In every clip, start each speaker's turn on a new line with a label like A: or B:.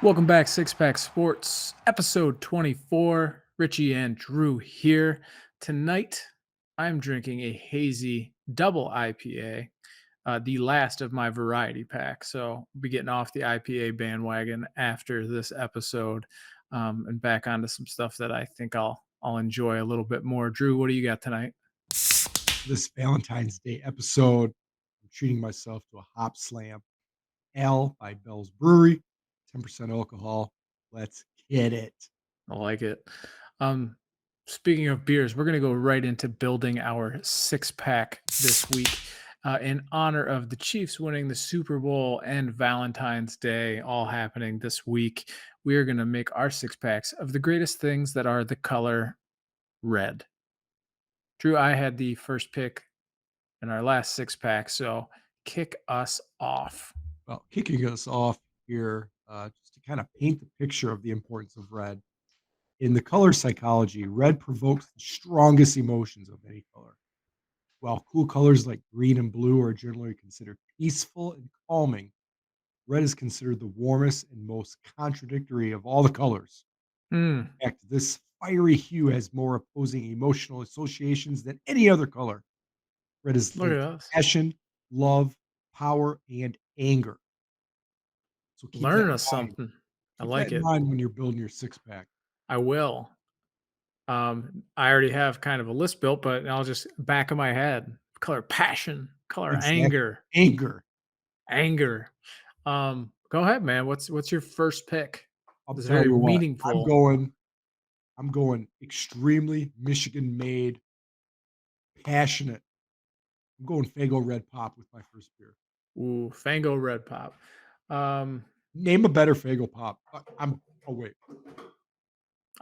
A: Welcome back, Six Pack Sports, episode 24. Richie and Drew here. Tonight, I'm drinking a hazy double IPA, the last of my variety pack. So, we'll be getting off the IPA bandwagon after this episode and back onto some stuff that I think I'll enjoy a little bit more. Drew, what do you got tonight?
B: This Valentine's Day episode, I'm treating myself to a Hop Slam Ale by Bell's Brewery, 10% alcohol. Let's get it.
A: I like it. Um, Speaking of beers, we're going to go right into building our six pack this week in honor of the Chiefs winning the Super Bowl and Valentine's Day, all happening this week. We are going to make our six packs of the greatest things that are the color red. Drew, I had the first pick in our last six pack, so kick us off.
B: Well, kicking us off here, just to kind of paint the picture of the importance of red. In the color psychology, red provokes the strongest emotions of any color. While cool colors like green and blue are generally considered peaceful and calming, red is considered the warmest and most contradictory of all the colors.
A: Mm,
B: In fact, this fiery hue has more opposing emotional associations than any other color. Red is
A: look at
B: linked to
A: us.
B: passion, love, power, and anger. So keep that
A: Learning
B: in
A: us
B: mind.
A: something. I
B: Keep that
A: like
B: in
A: it.
B: mind when you're building your six pack.
A: I will. I already have kind of a list built, but I'll just back of my head. Color passion, color
B: Exactly.
A: anger,
B: Anger.
A: anger. Go ahead, man. What's your first pick?
B: I'll
A: It's
B: tell
A: very
B: you what,
A: meaningful.
B: I'm going extremely Michigan made, passionate. I'm going Fago Red Pop with my first beer.
A: Ooh, Fango Red Pop. Um,
B: Name a better Fago Pop. Oh wait,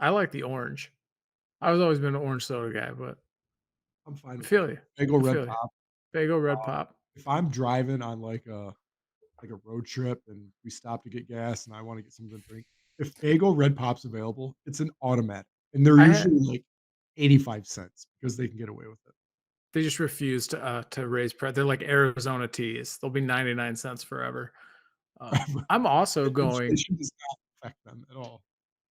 A: I like the orange. I was always been an orange soda guy, but
B: I'm fine
A: I
B: with that.
A: feel you.
B: Fago
A: I
B: Red
A: feel you.
B: Pop.
A: Fago Red
B: Um,
A: Pop.
B: if I'm driving on like a road trip and we stop to get gas and I wanna get something to drink, if Faygo Red Pop's available, it's an automatic, and they're
A: I had
B: usually like 85 cents because they can get away with it.
A: they just refuse to raise price. They're like Arizona teas. They'll be 99 cents forever. I'm also going.
B: Inflation does not affect them at all.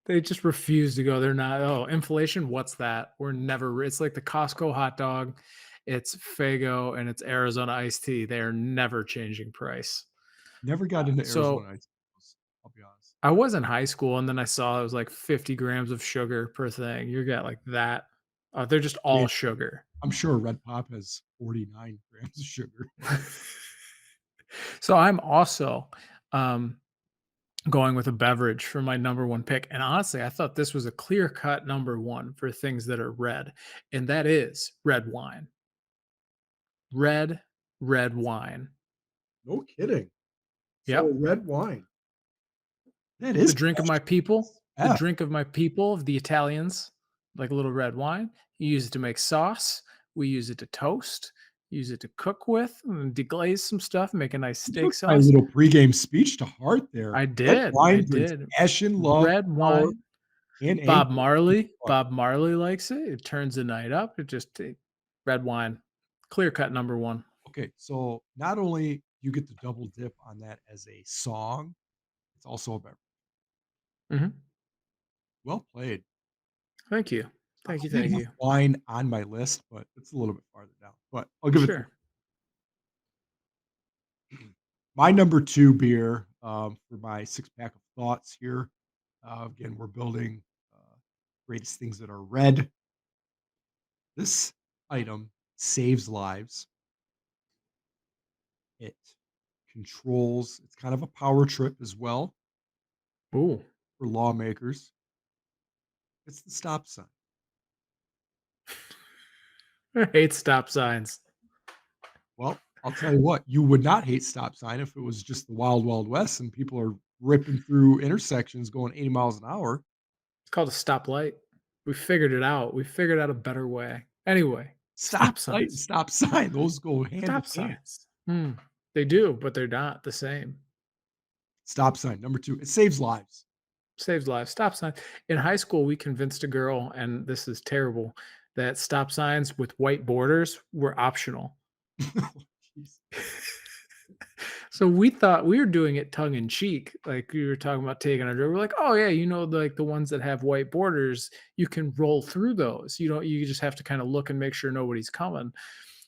A: They just refuse to go. They're not, "Oh, inflation? What's that?" We're never it's like the Costco hot dog, it's Fago, and it's Arizona iced tea. They are never changing price.
B: Never got into
A: So,
B: Arizona ice creams, I'll be honest.
A: I was in high school, and then I saw it was like 50 grams of sugar per thing. You got like that. They're just
B: I mean,
A: all sugar.
B: I'm sure Red Pop has 49 grams of sugar.
A: So, I'm also, um, going with a beverage for my number 1 pick, and honestly, I thought this was a clear-cut number 1 for things that are red, and that is red wine. Red, red wine.
B: No kidding. So
A: Yep.
B: red wine. That
A: The
B: is
A: drink of my
B: passion.
A: people, the
B: Yeah,
A: drink of my people, the Italians, like a little red wine. You use it to make sauce. We use it to toast, use it to cook with, and deglaze some stuff, make a nice
B: you
A: steak
B: took my
A: sauce.
B: little pregame speech to heart there.
A: I
B: Red
A: did, I
B: wine brings
A: did.
B: passion, love,
A: Red
B: power,
A: wine.
B: and anger.
A: Bob Marley likes it. It turns the night up. It just red wine. Clear cut number 1.
B: Okay, so not only you get the double dip on that as a song, it's also a beverage.
A: Mhm.
B: Well played.
A: Thank you.
B: I
A: Thank you,
B: did
A: thank
B: have
A: you.
B: wine on my list, but it's a little bit farther down, but I'll give it to
A: Sure.
B: you. My number 2 beer, for my six-pack of thoughts here, again, we're building, greatest things that are red. This item saves lives. It controls it's kind of a power trip as well
A: Ooh.
B: for lawmakers. It's the stop sign.
A: I hate stop signs.
B: Well, I'll tell you what, you would not hate stop sign if it was just the wild, wild west and people are ripping through intersections going 80 miles an hour.
A: It's called a stoplight. We figured it out. We figured out a better way. Anyway,
B: Stop
A: stop
B: light and
A: signs.
B: stop sign, those go hand
A: Stop
B: in hand.
A: signs. Hmm. They do, but they're not the same.
B: Stop sign, number 2, it saves lives.
A: Saves lives. Stop sign. In high school, we convinced a girl, and this is terrible, that stop signs with white borders were optional.
B: Jeez.
A: So we thought we were doing it tongue in cheek, like we were talking about taking our we're like, "Oh yeah, like the ones that have white borders, you can roll through those. You just have to kind of look and make sure nobody's coming."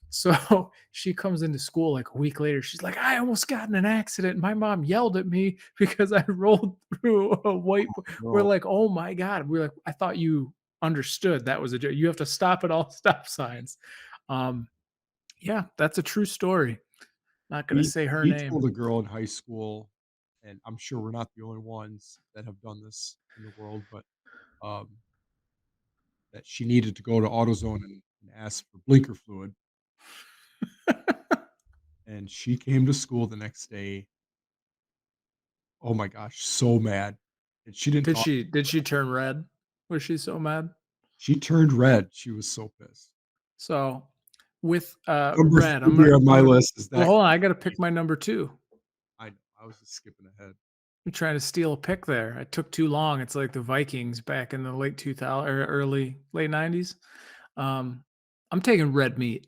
A: So she comes into school like a week later. She's like, "I almost got in an accident. My mom yelled at me because I rolled through a white." We're
B: No.
A: like, "Oh my god!" We're like, "I thought you understood that was a joke. You have to stop at all stop signs." Um, yeah, that's a true story. Not gonna say her
B: We
A: name.
B: told a girl in high school, and I'm sure we're not the only ones that have done this in the world, but, um, that she needed to go to AutoZone and ask for blinker fluid, and she came to school the next day, oh my gosh, so mad, and she didn't talk.
A: Did she turn red? Was she so mad?
B: She turned red, she was so pissed.
A: So, with,
B: Number
A: red,
B: 3 on
A: I'm
B: my
A: gonna
B: list is
A: well,
B: that
A: hold on, I gotta pick my number 2.
B: I know, I was just skipping ahead.
A: You're trying to steal a pick there. I took too long. It's like the Vikings back in the late 2000 or early late 90s. Um, I'm taking red meat.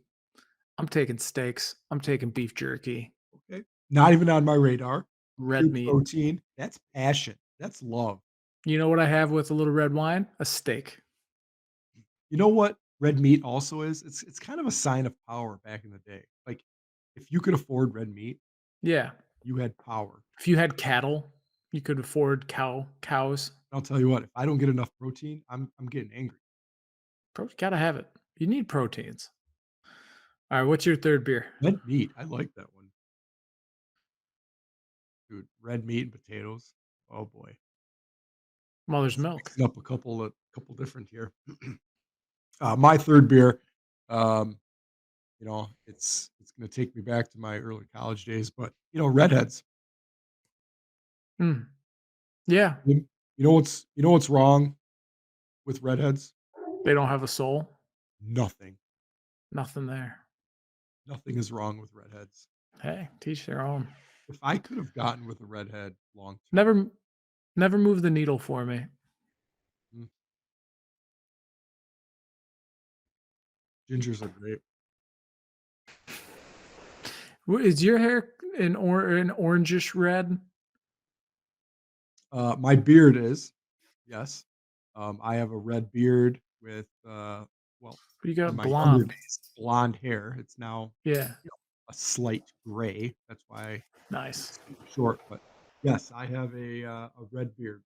A: I'm taking steaks. I'm taking beef jerky.
B: Okay. Not even on my radar. Pure
A: Red meat.
B: protein, that's passion, that's love.
A: You know what I have with a little red wine? A steak.
B: You know what red meat also is? It's kind of a sign of power back in the day. Like, if you could afford red meat,
A: Yeah.
B: you had power.
A: If you had cattle, you could afford cows.
B: I'll tell you what, if I don't get enough protein, I'm getting angry.
A: Gotta have it. You need proteins. All right, what's your 3rd beer?
B: Red meat, I like that one. Dude, red meat and potatoes. Oh boy.
A: Mother's
B: Let's
A: milk.
B: mix it up a couple different here. My 3rd beer, um, it's gonna take me back to my early college days, but, redheads.
A: Mm, yeah,
B: You know what's wrong with redheads?
A: they don't have a soul.
B: Nothing.
A: Nothing there.
B: Nothing is wrong with redheads.
A: Hey, teach their own.
B: If I could have gotten with a redhead long term,
A: Never never move the needle for me.
B: mm, gingers are great.
A: Is your hair an orangish red?
B: My beard is, yes. I have a red beard with, well,
A: You
B: in
A: got
B: my younger
A: blonde.
B: days, blonde hair. It's now,
A: Yeah,
B: a slight gray. That's why I keep
A: nice.
B: it super short, but yes, I have a red beard.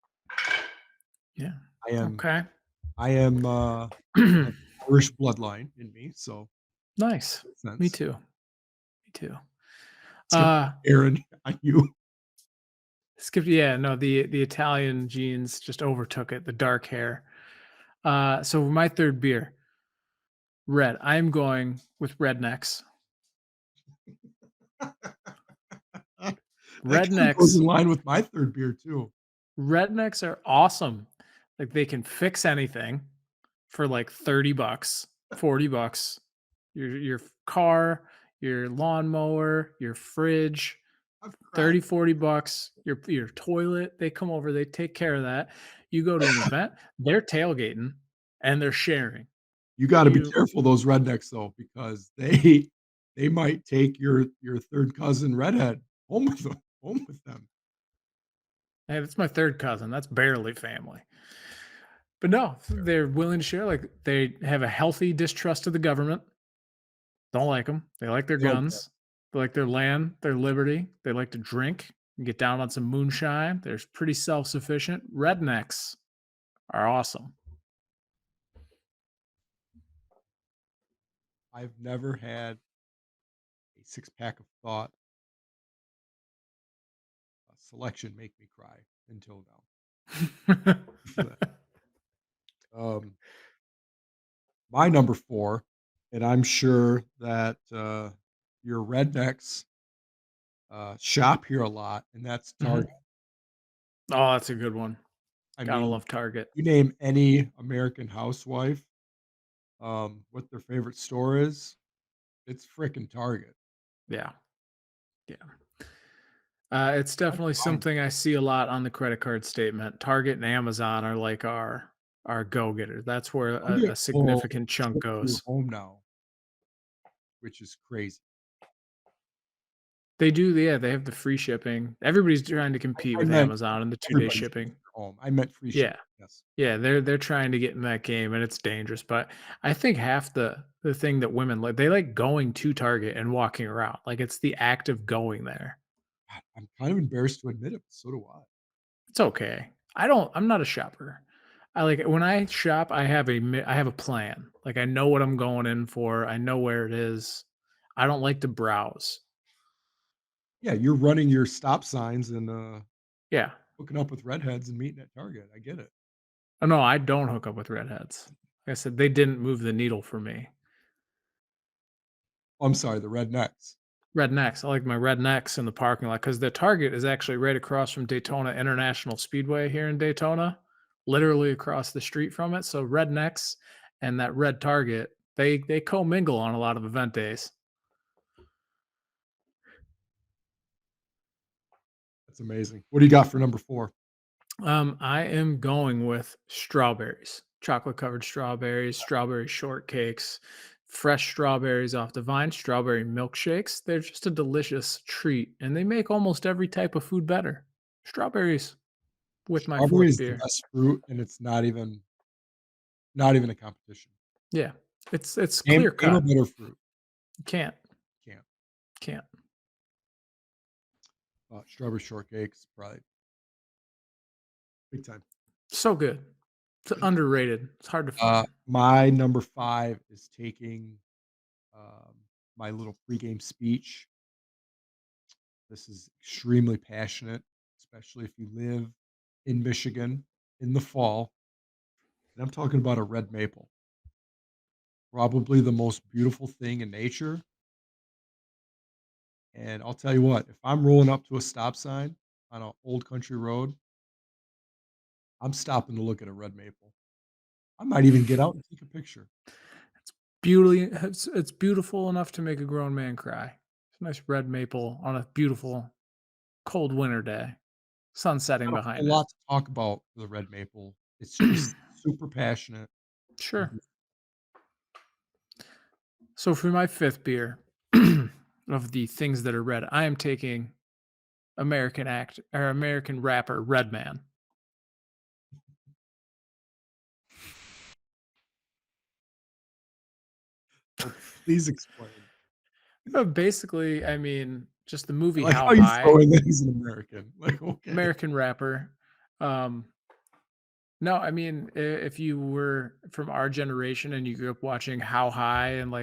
A: Yeah,
B: I am
A: okay.
B: I am, I have Irish bloodline in me, so
A: Nice.
B: makes
A: Me
B: sense.
A: too. Me too.
B: Skip
A: Uh,
B: Aaron on you.
A: yeah, no, the Italian genes just overtook it, the dark hair. So my 3rd beer, red. I'm going with rednecks.
B: That kinda goes
A: Rednecks
B: in line with my 3rd beer too.
A: rednecks are awesome. Like, they can fix anything for, like, 30 bucks, 40 bucks. Your car, your lawnmower, your fridge,
B: I've cried.
A: 30, 40 bucks. Your toilet, they come over, they take care of that. You go to an event, they're tailgating, and they're sharing.
B: You gotta be
A: You
B: careful those rednecks though, because they might take your 3rd cousin redhead home with them.
A: Hey, that's my 3rd cousin, that's barely family. But no, they're willing to share, like, they have a healthy distrust of the government. Don't like them. They like their
B: Okay.
A: guns. They like their land, their liberty. They like to drink and get down on some moonshine. They're pretty self-sufficient. Rednecks are awesome.
B: I've never had a six-pack of thought, selection make me cry until now. For that. Um, my number 4, and I'm sure that, your rednecks, shop here a lot, and that's
A: Mhm.
B: Target.
A: Oh, that's a good one.
B: I
A: Gotta
B: mean,
A: love Target.
B: you name any American housewife, what their favorite store is, it's fricking Target.
A: Yeah, yeah. It's
B: That's
A: definitely
B: mine.
A: something I see a lot on the credit card statement. Target and Amazon are like our go-getters. That's where a
B: Target will
A: significant chunk
B: ship to your
A: goes.
B: home now, which is crazy.
A: They do, yeah, they have the free shipping. Everybody's trying to compete
B: I
A: with
B: meant
A: Amazon and the 2-day
B: everybody's closer
A: shipping.
B: to home. I meant free shipping,
A: Yeah.
B: yes.
A: Yeah, they're trying to get in that game, and it's dangerous, but I think half the thing that women like, they like going to Target and walking around, like, it's the act of going there.
B: God, I'm kind of embarrassed to admit it, but so do I.
A: It's okay. I'm not a shopper. I like when I shop, I have a plan. Like, I know what I'm going in for, I know where it is. I don't like to browse.
B: Yeah, you're running your stop signs and,
A: Yeah.
B: hooking up with redheads and meeting at Target. I get it.
A: Oh, no, I don't hook up with redheads. Like I said, they didn't move the needle for me.
B: Oh, I'm sorry, the rednecks.
A: Rednecks. I like my rednecks in the parking lot because the Target is actually right across from Daytona International Speedway here in Daytona, literally across the street from it. So rednecks and that red Target, they commingle on a lot of event days.
B: That's amazing. What do you got for number 4?
A: I am going with strawberries, chocolate covered strawberries, strawberry shortcakes, fresh strawberries off the vine, strawberry milkshakes. They're just a delicious treat, and they make almost every type of food better. Strawberries with my
B: Strawberry
A: fourth
B: is the
A: beer.
B: best fruit, and it's not even a competition.
A: Yeah, it's clear
B: Name a
A: cut.
B: better fruit.
A: You can't,
B: Can't.
A: can't.
B: Strawberry shortcakes, probably big time.
A: So good. It's underrated. It's hard to find.
B: My number 5 is taking, um, my little pregame speech. This is extremely passionate, especially if you live in Michigan in the fall, and I'm talking about a red maple. Probably the most beautiful thing in nature, and I'll tell you what, if I'm rolling up to a stop sign on an old country road, I'm stopping to look at a red maple. I might even get out and take a picture.
A: It's beautiful enough to make a grown man cry. It's a nice red maple on a beautiful cold winter day. Sun setting
B: Not a
A: behind
B: whole
A: it.
B: lot to talk about for the red maple. It's just super passionate and
A: Sure.
B: beautiful.
A: So for my 5th beer of the things that are red, I am taking American rapper Redman.
B: Okay, please explain.
A: Basically, I mean, just the movie
B: I like
A: How
B: how you
A: High,
B: throw in that he's an American. Like, okay.
A: American rapper. Um, no, I mean, if you were from our generation and you grew up watching How High and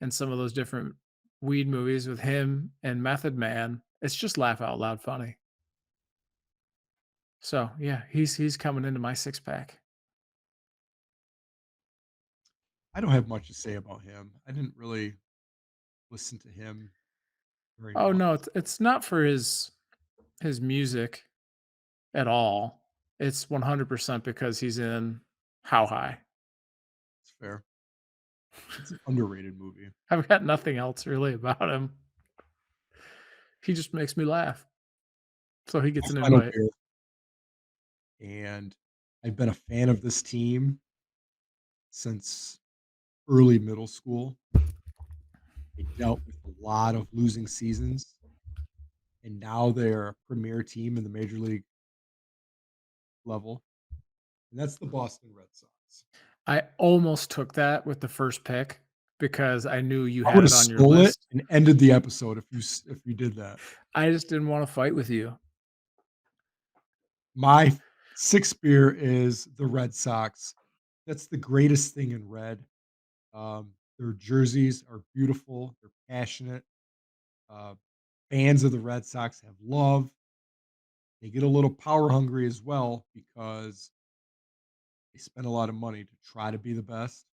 A: and some of those different weed movies with him and Method Man, it's just laugh out loud funny. So yeah, he's coming into my 6 pack.
B: I don't have much to say about him. I didn't really listen to him very
A: Oh
B: much.
A: no, it's not for his music at all. It's 100% because he's in How High.
B: It's fair. It's an underrated movie.
A: I've got nothing else really about him. He just makes me laugh. So he
B: My
A: gets an
B: final
A: invite.
B: beer, and I've been a fan of this team since early middle school. They dealt with a lot of losing seasons, and now they're a premier team in the major league level, and that's the Boston Red Sox.
A: I almost took that with the first pick because I knew you
B: I
A: had
B: would
A: it
B: have
A: on your
B: stole it
A: list.
B: and ended the episode if you did that.
A: I just didn't wanna fight with you.
B: My 6th beer is the Red Sox. That's the greatest thing in red. Their jerseys are beautiful, they're passionate. Uh, Fans of the Red Sox have love. They get a little power hungry as well because they spend a lot of money to try to be the best,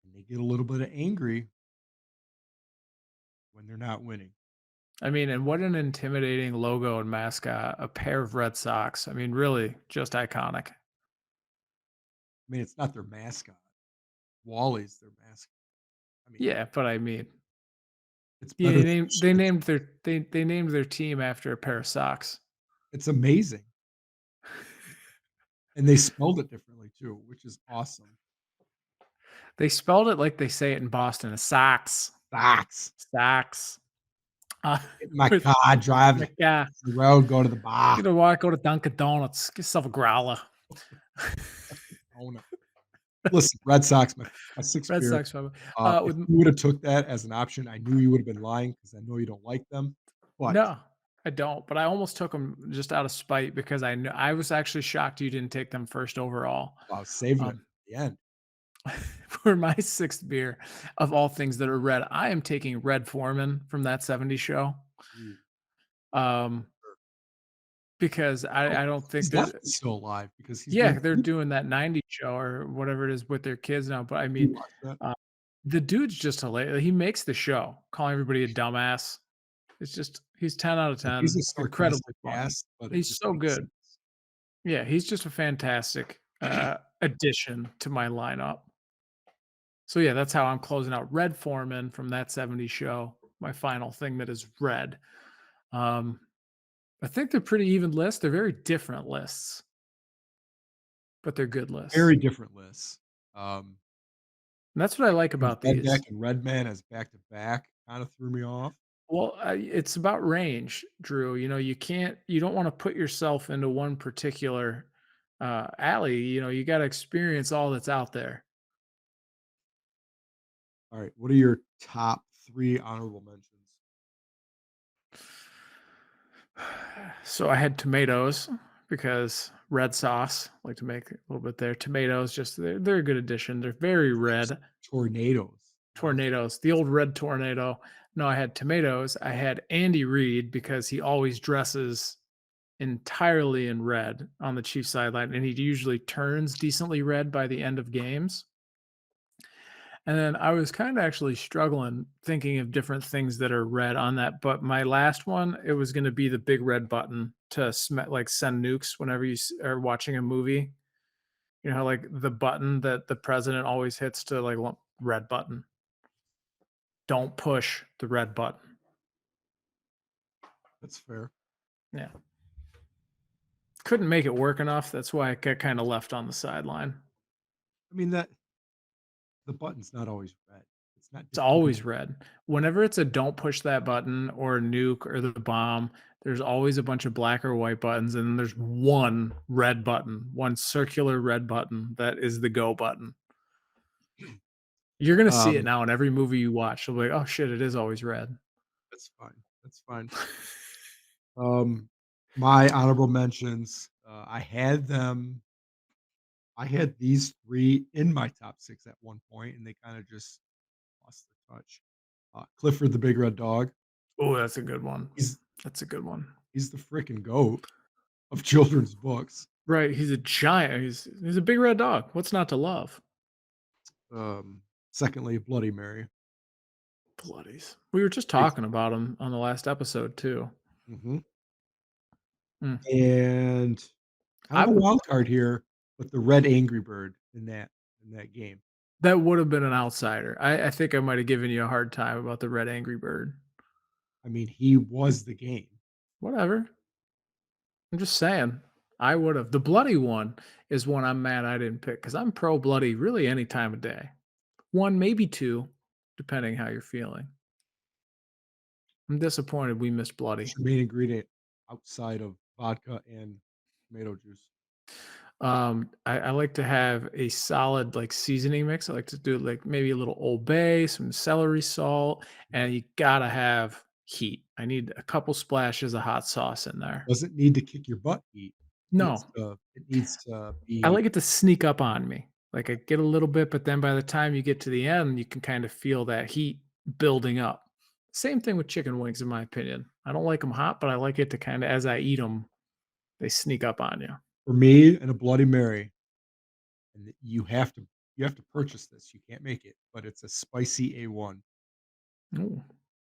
B: and they get a little bit of angry when they're not winning.
A: I mean, and what an intimidating logo and mascot, a pair of Red Sox. I mean, really just iconic.
B: I mean, it's not their mascot. Wally's their mascot. I mean,
A: Yeah, but I mean,
B: it's
A: yeah,
B: better than the Shits.
A: they named their team after a pair of socks.
B: It's amazing, and they spelled it differently too, which is awesome.
A: They spelled it like they say it in Boston, socks,
B: Sox.
A: socks. uh,
B: Get in my
A: with
B: car, drive
A: my
B: down
A: guy.
B: the road, go to the bar.
A: You know what? Go to Dunkin' Donuts, get yourself a growler.
B: Own it. Listen, Red Sox, my 6th
A: Red
B: beer.
A: Sox, probably.
B: If
A: With
B: you woulda took that as an option, I knew you would've been lying because I know you don't like them, but
A: no, I don't, but I almost took them just out of spite because I knew I was actually shocked you didn't take them first overall.
B: I was saving it
A: Um,
B: for the end.
A: for my 6th beer, of all things that are red, I am taking Red Foreman from That '70s Show,
B: Ooh,
A: um,
B: sure.
A: because
B: Oh,
A: I don't think
B: he's
A: that
B: definitely still alive because he's
A: yeah,
B: doing
A: they're
B: TV.
A: doing that '90s show or whatever it is with their kids now, but I
B: You
A: mean,
B: watch that?
A: uh, the dude's just hilarious. He makes the show, calling everybody a dumbass. It's just he's 10 out of
B: He's
A: 10,
B: a
A: incredibly
B: sarcastic
A: funny.
B: ass, but it
A: He's
B: just
A: so
B: makes
A: good.
B: sense.
A: Yeah, he's just a fantastic, addition to my lineup. So, yeah, that's how I'm closing out Red Foreman from That '70s Show, my final thing that is red. Um, I think they're pretty even lists. They're very different lists, but they're good lists.
B: Very different lists. Um,
A: And that's what I like
B: With
A: about
B: Redneck
A: these.
B: and Redman as back to back kinda threw me off.
A: Well, it's about range, Drew. You know, you don't want to put yourself into one particular alley. You know, you got to experience all that's out there.
B: Alright, what are your top 3 honorable mentions?
A: So I had tomatoes because red sauce, like to make a little bit there. Tomatoes, just they're a good addition. They're very
B: Nice.
A: red.
B: Tornadoes. Now that's
A: Tornadoes, the old red tornado. No, I had tomatoes. I had Andy Reid because he always dresses entirely in red on the Chiefs sideline, and he usually turns decently red by the end of games. And then I was kind of actually struggling thinking of different things that are red on that, but my last one, it was going to be the big red button to like send nukes whenever are watching a movie. You know, like the button that the president always hits to like red button. Don't push the red button.
B: that's fair.
A: Yeah. Couldn't make it work enough. That's why I got kind of left on the sideline.
B: I mean, that the button's not always red. It's not
A: It's
B: defeating.
A: always red. Whenever it's a don't push that button or a nuke or the bomb, there's always a bunch of black or white buttons, and then there's one red button, one circular red button that is the go button. You're gonna see it
B: Um,
A: now in every movie you watch. You'll be like, "Oh shit, it is always red."
B: that's fine. That's fine. Um, my honorable mentions, I had these 3 in my top 6 at one point, and they kinda just lost their touch. Clifford the Big Red Dog.
A: Oh, that's a good one.
B: He's
A: That's a good one.
B: he's the freaking goat of children's books.
A: Right, he's a giant. He's a big red dog. What's not to love?
B: Secondly, Bloody Mary.
A: Bloodies. We were just
B: It's
A: talking about him on the last episode too.
B: Mhm.
A: Mm.
B: And kind
A: I
B: of a
A: would
B: wild card here, but the red Angry Bird in that game.
A: That would have been an outsider. I think I might have given you a hard time about the red Angry Bird.
B: I mean, he was the game.
A: Whatever. I'm just saying. I would have. The bloody one is one I'm mad I didn't pick because I'm pro bloody really any time of day. One, maybe two, depending how you're feeling. I'm disappointed we missed bloody.
B: What's your main ingredient outside of vodka and tomato juice?
A: I like to have a solid like seasoning mix. I like to do like maybe a little Old Bay, some celery salt, and you gotta have heat. I need a couple splashes of hot sauce in there.
B: Doesn't need to kick your butt heat.
A: No,
B: It needs to
A: I
B: be
A: like it to sneak up on me. Like I get a little bit, but then by the time you get to the end, you can kind of feel that heat building up. Same thing with chicken wings, in my opinion. I don't like them hot, but I like it to kind of, as I eat them, they sneak up on you.
B: for me and a Bloody Mary, and you have to purchase this. You can't make it, but it's a spicy A1.
A: Ooh,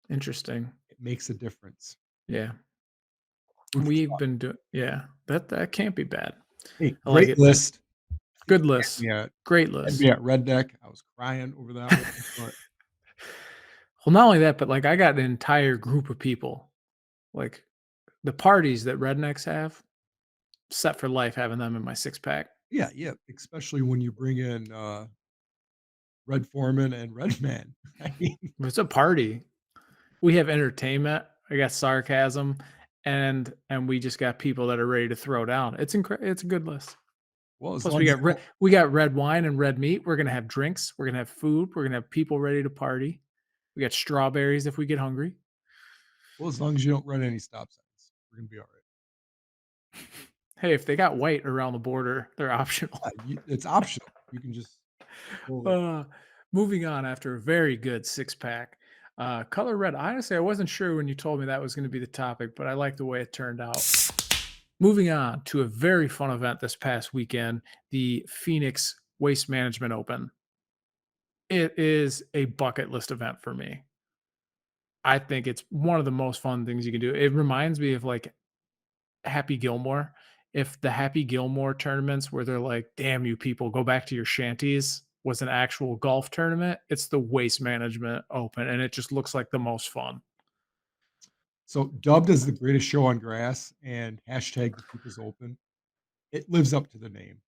A: interesting.
B: It makes a difference.
A: Yeah,
B: Food for
A: we've
B: thought.
A: been doing. Yeah, that can't be bad.
B: Hey,
A: I like
B: great
A: it.
B: list. I think
A: Good
B: you
A: list. Great
B: had me
A: list.
B: at Redneck. I was crying over that one, but
A: Well, not only that, but like I got an entire group of people. Like the parties that rednecks have, set for life having them in my six pack.
B: yeah, yeah, especially when you bring in, Red Foreman and Red Man. I mean,
A: It's a party. We have entertainment. I got sarcasm, and we just got people that are ready to throw down. It's a good list.
B: Well, as
A: Plus,
B: long as you don't
A: we got red wine and red meat. We're gonna have drinks. We're gonna have food. We're gonna have people ready to party. We got strawberries if we get hungry.
B: well, as long as you don't run any stop signs, we're gonna be all right.
A: Hey, if they got white around the border, they're optional.
B: You it's optional. You can just go over.
A: Uh, moving on after a very good six pack. Color red. Honestly, I wasn't sure when you told me that was going to be the topic, but I like the way it turned out. Moving on to a very fun event this past weekend, the Phoenix Waste Management Open. It is a bucket list event for me. I think it's one of the most fun things you can do. It reminds me of like Happy Gilmore. If the Happy Gilmore tournaments where they're like, "Damn you people, go back to your shanties," was an actual golf tournament, it's the Waste Management Open, and it just looks like the most fun.
B: So, dubbed as the greatest show on grass and hashtag the people's open, it lives up to the name.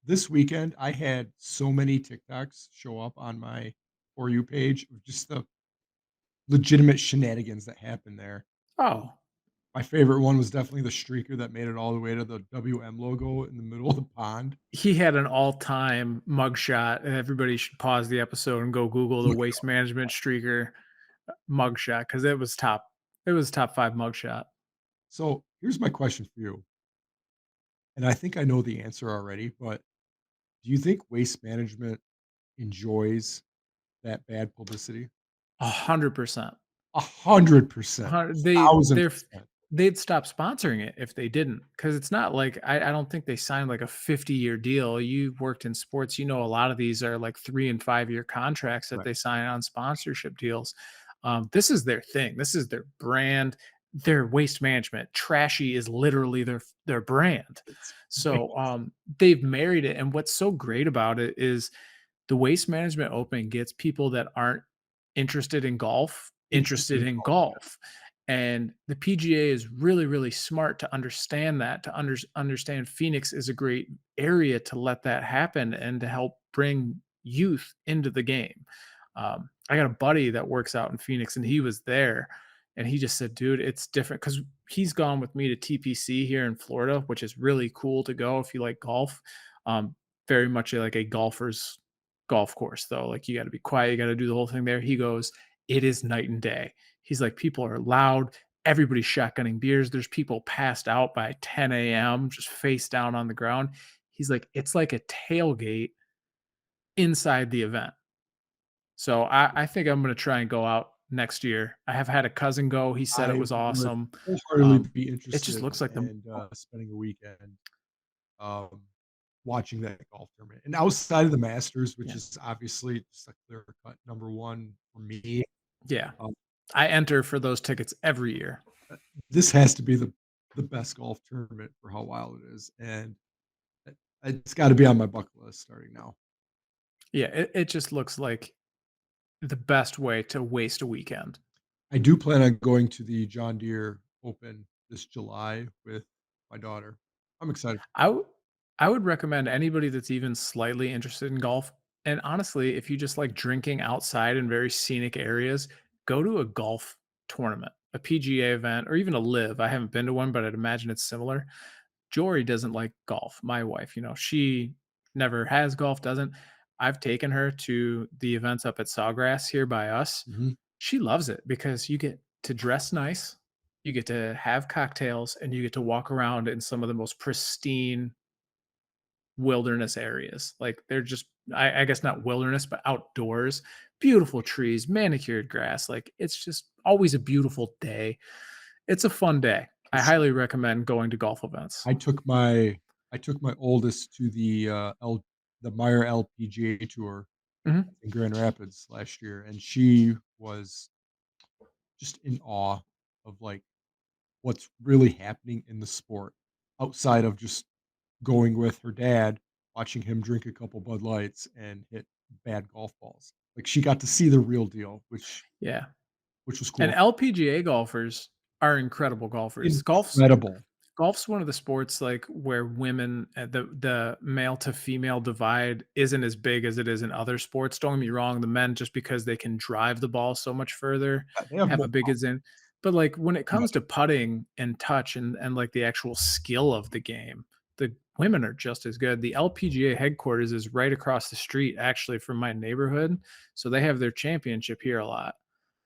B: This weekend, I had so many TikToks show up on my For You page of just the legitimate shenanigans that happened there.
A: Oh,
B: My favorite one was definitely the streaker that made it all the way to the WM logo in the middle of the pond.
A: he had an all-time mugshot, and everybody should pause the episode and go Google the
B: Look it
A: Waste
B: up.
A: Management Streaker mugshot because it was top 5 mugshot.
B: So, here's my question for you, and I think I know the answer already, but do you think Waste Management enjoys that bad publicity?
A: 100%.
B: 100%,
A: They're
B: 1,000%.
A: they'd stop sponsoring it if they didn't, because it's not like I don't think they signed like a 50-year deal. You worked in sports, you know a lot of these are like 3 and 5-year contracts that
B: Right.
A: they sign on sponsorship deals. This is their thing. This is their brand, their Waste Management. Trashy is literally their brand.
B: It's
A: So,
B: ridiculous.
A: they've married it, and what's so great about it is the Waste Management Open gets people that aren't
B: Interested
A: interested
B: in
A: in
B: golf, yeah.
A: golf. And the PGA is really, really smart to understand that, understand Phoenix is a great area to let that happen and to help bring youth into the game. I got a buddy that works out in Phoenix and he was there and he just said, dude, it's different because he's gone with me to TPC here in Florida, which is really cool to go if you like golf. Um, Very much like a golfer's golf course, though. Like you got to be quiet, you got to do the whole thing there. He goes, it is night and day. He's like, people are loud, everybody's shotgunning beers. There's people passed out by 10 a.m., just face down on the ground. He's like, it's like a tailgate inside the event. So I think I'm going to try and go out next year. I have had a cousin go. He said it
B: I
A: was
B: would
A: awesome.
B: wholeheartedly be
A: It just
B: interested
A: looks like the
B: in, spending a weekend, um, watching that golf tournament, and outside of the Masters, which
A: yeah,
B: is obviously just a clear cut number 1 for me,
A: yeah.
B: um,
A: I enter for those tickets every year.
B: uh, this has to be the best golf tournament for how wild it is, and it's gotta be on my bucket list starting now.
A: Yeah, it just looks like the best way to waste a weekend.
B: I do plan on going to the John Deere Open this July with my daughter. I'm excited.
A: I w I would recommend anybody that's even slightly interested in golf, and honestly, if you just like drinking outside in very scenic areas, go to a golf tournament, a PGA event, or even a live. I haven't been to one, but I'd imagine it's similar. Jory doesn't like golf, my wife, she never has golf, doesn't. I've taken her to the events up at Sawgrass here by us.
B: Mhm.
A: She loves it because you get to dress nice, you get to have cocktails, and you get to walk around in some of the most pristine wilderness areas. Like they're just I guess not wilderness, but outdoors, beautiful trees, manicured grass. Like it's just always a beautiful day. It's a fun day. I
B: It's
A: highly recommend going to golf events.
B: I took my I took my oldest to the Meyer LPGA Tour
A: Mhm.
B: in Grand Rapids last year, and she was just in awe of, like, what's really happening in the sport outside of just going with her dad, watching him drink a couple Bud Lights and hit bad golf balls. Like, she got to see the real deal,
A: Yeah.
B: which was
A: And
B: cool.
A: LPGA golfers are incredible golfers.
B: Incredible.
A: Golf's one of the sports like where women the male to female divide isn't as big as it is in other sports. Don't get me wrong, the men just because they can drive the ball so much further
B: Yeah, they have
A: have
B: more
A: a big
B: power.
A: advantage. But, like, when it
B: Yeah.
A: comes to putting and touch and, like, the actual skill of the game, the women are just as good. The LPGA headquarters is right across the street, actually, from my neighborhood, so they have their championship here a lot,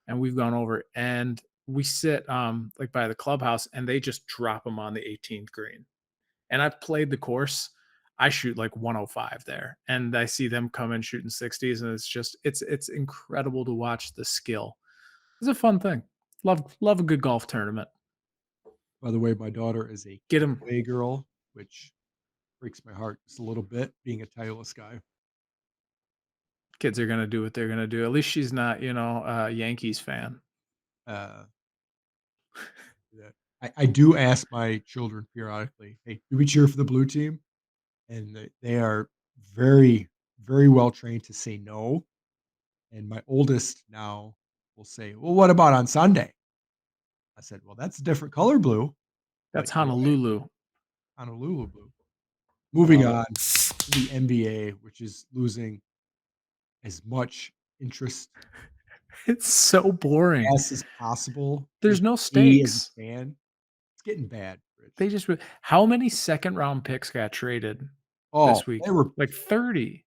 A: and we've gone over, and we sit, like, by the clubhouse, and they just drop them on the 18th green, and I've played the course. I shoot, like, 105 there, and I see them come in shooting 60s, and it's incredible to watch the skill. It's a fun thing. Love a good golf tournament.
B: By the way, my daughter is a
A: Get them.
B: Callaway girl, which breaks my heart just a little bit being a Titleist guy.
A: Kids are gonna do what they're gonna do. At least she's not, a Yankees fan.
B: Uh, yeah. I do ask my children periodically, "Hey, do we cheer for the blue team?" And they are very, very well trained to say no. And my oldest now will say, "Well, what about on Sunday?" I said, "Well, that's a different color blue, but
A: That's
B: you're right,
A: Honolulu.
B: Honolulu blue."
A: I
B: Moving
A: love it.
B: on to the NBA, which is losing as much interest
A: It's so boring.
B: as possible for
A: There's no
B: me as a
A: stakes.
B: fan. It's getting bad,
A: They
B: Rich.
A: just how many second round picks got traded
B: Oh,
A: this week? Like 30,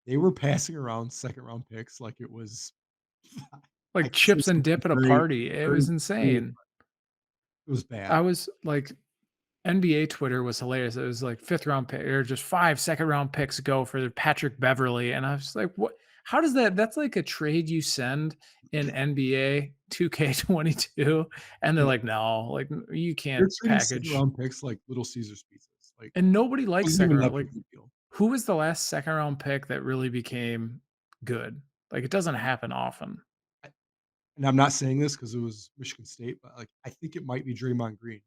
B: they were passing around second round picks like it was I
A: like
B: could say
A: chips and
B: something
A: dip at a
B: very,
A: party. It
B: very
A: was
B: cruel.
A: insane.
B: It was bad.
A: I was like NBA Twitter was hilarious. It was like 5th round pick or just 5 second round picks go for Patrick Beverly, and I was like, "What? How does that?" That's like a trade you send in NBA 2K22, and they're
B: Yeah,
A: like, "No, like you
B: they're
A: can't
B: trading second
A: package."
B: round picks like Little Caesars pizzas. Like,
A: And nobody likes
B: wasn't
A: second
B: even that
A: round.
B: big
A: Like,
B: of a deal.
A: who was the last second round pick that really became good? Like, it doesn't happen often.
B: I and I'm not saying this because it was Michigan State, but, like, I think it might be Draymond Green.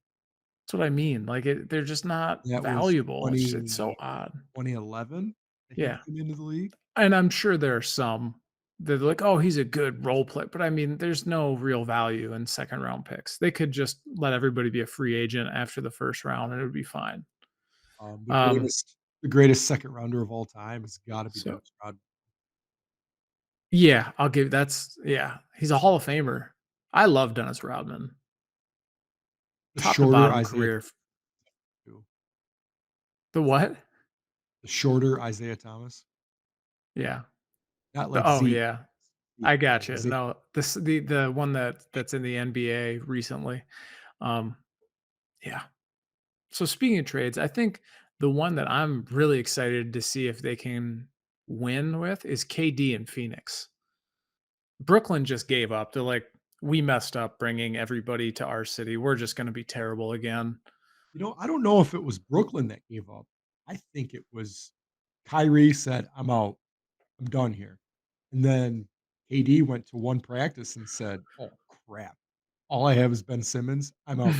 A: That's what I mean. Like, they're just not
B: That was
A: valuable. It's so odd.
B: 2011 that he
A: Yeah.
B: came into the league.
A: And I'm sure there are some that are like, "Oh, he's a good role player," but I mean, there's no real value in second round picks. They could just let everybody be a free agent after the first round, and it would be fine.
B: Um, the
A: Um,
B: greatest the greatest second rounder of all time has gotta be
A: so
B: Dennis Rodman.
A: yeah, I'll give that's yeah, he's a Hall of Famer. I love Dennis Rodman,
B: The
A: top to
B: shorter
A: bottom
B: Isaiah
A: career.
B: too.
A: The what?
B: The shorter Isaiah Thomas,
A: Yeah.
B: not
A: The
B: like
A: oh
B: Zeke.
A: yeah,
B: Zeke,
A: I
B: yeah,
A: got you.
B: Isaiah
A: No, this the one that's in the NBA recently. Um, yeah. So speaking of trades, I think the one that I'm really excited to see if they can win with is KD in Phoenix. Brooklyn just gave up. They're like, we messed up bringing everybody to our city. We're just going to be terrible again.
B: I don't know if it was Brooklyn that gave up. I think it was Kyrie said, "I'm out. I'm done here." And then KD went to one practice and said, "Oh, crap. All I have is Ben Simmons. I'm out."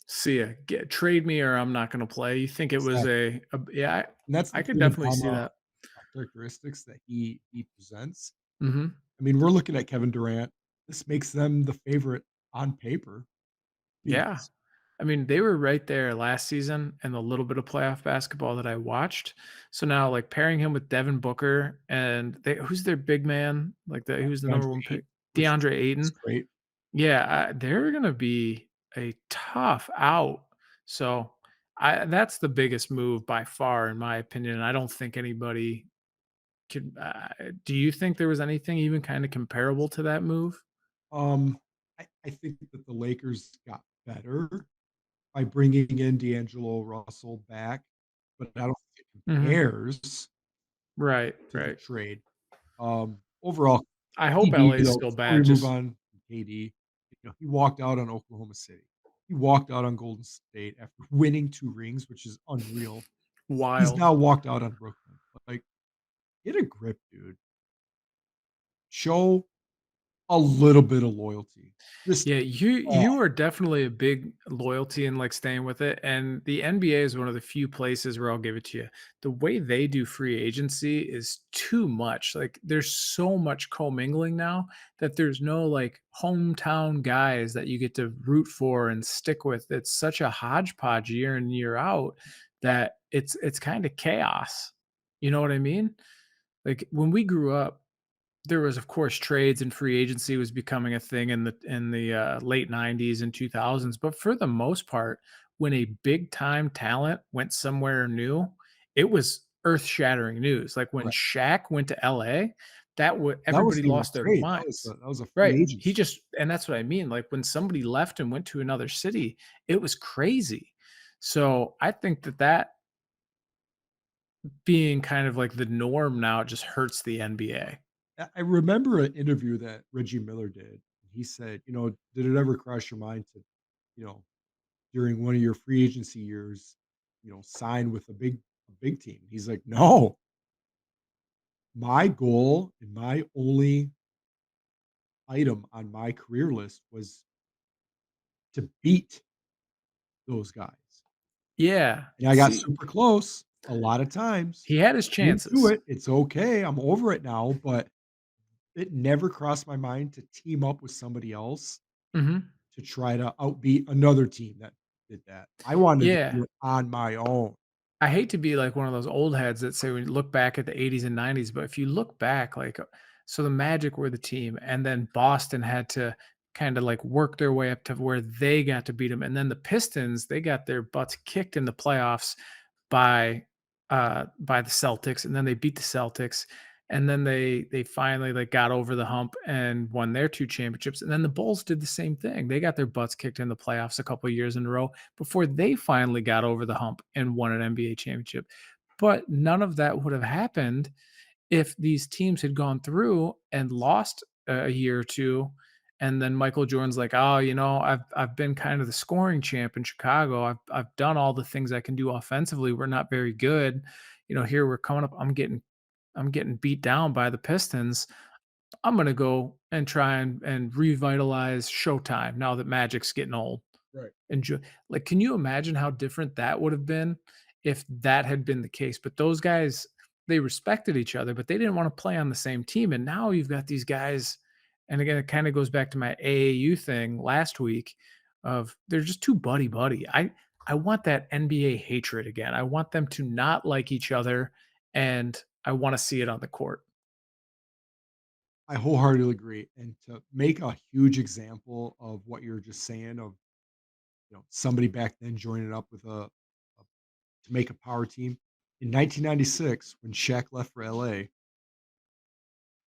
A: See ya. Trade me or I'm not going to play. You think it was
B: Exactly.
A: yeah,
B: And that's
A: I
B: the
A: could
B: prima
A: definitely see
B: donna
A: that.
B: characteristics that he presents.
A: Hmm.
B: I mean, we're looking at Kevin Durant. This makes them the favorite on paper.
A: Yeah.
B: Phoenix.
A: I mean, they were right there last season and the little bit of playoff basketball that I watched. So now, like pairing him with Devin Booker and who's their big man? Like who's the number
B: DeAndre
A: one pick?
B: Ayton, which
A: DeAndre
B: is
A: Ayton.
B: great.
A: Yeah, they're gonna be a tough out. So that's the biggest move by far, in my opinion. I don't think anybody could. Do you think there was anything even kind of comparable to that move?
B: I think that the Lakers got better by bringing in D'Angelo Russell back, but I don't think it
A: Hmm.
B: compares
A: Right,
B: to the
A: right.
B: trade. Overall,
A: I hope
B: KD
A: LA is
B: though,
A: still
B: before we
A: bad.
B: move
A: Just
B: on from KD, he walked out on Oklahoma City. He walked out on Golden State after winning 2 rings, which is unreal. He's
A: wild.
B: now walked out on Brooklyn. Like, get a grip, dude. Show a little bit of loyalty. Just
A: Yeah, you
B: add.
A: you are definitely a big loyalty and like staying with it. And the NBA is one of the few places where I'll give it to you. The way they do free agency is too much. Like there's so much commingling now that there's no like hometown guys that you get to root for and stick with. It's such a hodgepodge year in year out that it's kind of chaos. You know what I mean? Like when we grew up, there was, of course, trades and free agency was becoming a thing in the late '90s and 2000s, but for the most part, when a big time talent went somewhere new, it was earth-shattering news. Like, when
B: Right.
A: Shaq went to LA, that would
B: That
A: everybody
B: wasn't even
A: lost
B: a
A: their
B: trade. That was
A: minds.
B: a
A: Right.
B: free
A: He
B: agency.
A: just and that's what I mean, like, when somebody left and went to another city, it was crazy. So, I think that being kind of like the norm now just hurts the NBA.
B: I remember an interview that Reggie Miller did. He said, "Did it ever cross your mind to, you know, during one of your free agency years, sign with a big team?" He's like, "No, my goal and my only item on my career list was to beat those guys."
A: Yeah.
B: And I got
A: See,
B: super close a lot of times.
A: he had his
B: Didn't do
A: chances.
B: it. It's okay. I'm over it now, but it never crossed my mind to team up with somebody else
A: Mhm.
B: to try to outbeat another team that did that. I wanted to
A: Yeah.
B: do it on my own.
A: I hate to be like one of those old heads that say when you look back at the '80s and '90s, but if you look back, like, so the Magic were the team, and then Boston had to kinda, like, work their way up to where they got to beat them, and then the Pistons, they got their butts kicked in the playoffs by, by the Celtics, and then they beat the Celtics, and then they finally, like, got over the hump and won their 2 championships, and then the Bulls did the same thing. They got their butts kicked in the playoffs a couple of years in a row before they finally got over the hump and won an NBA championship. But none of that would have happened if these teams had gone through and lost a year or 2, and then Michael Jordan's like, "Oh, I've been kind of the scoring champ in Chicago. I've done all the things I can do offensively. We're not very good. Here we're coming up. I'm getting beat down by the Pistons. I'm gonna go and try and revitalize Showtime now that Magic's getting old."
B: Right.
A: Enjoy, like, can you imagine how different that would have been if that had been the case? But those guys, they respected each other, but they didn't want to play on the same team. And now you've got these guys, and again, it kind of goes back to my AAU thing last week of they're just too buddy buddy. I want that NBA hatred again. I want them to not like each other, and I want to see it on the court.
B: I wholeheartedly agree. And to make a huge example of what you're just saying of, somebody back then joining up with to make a power team. In 1996, when Shaq left for LA,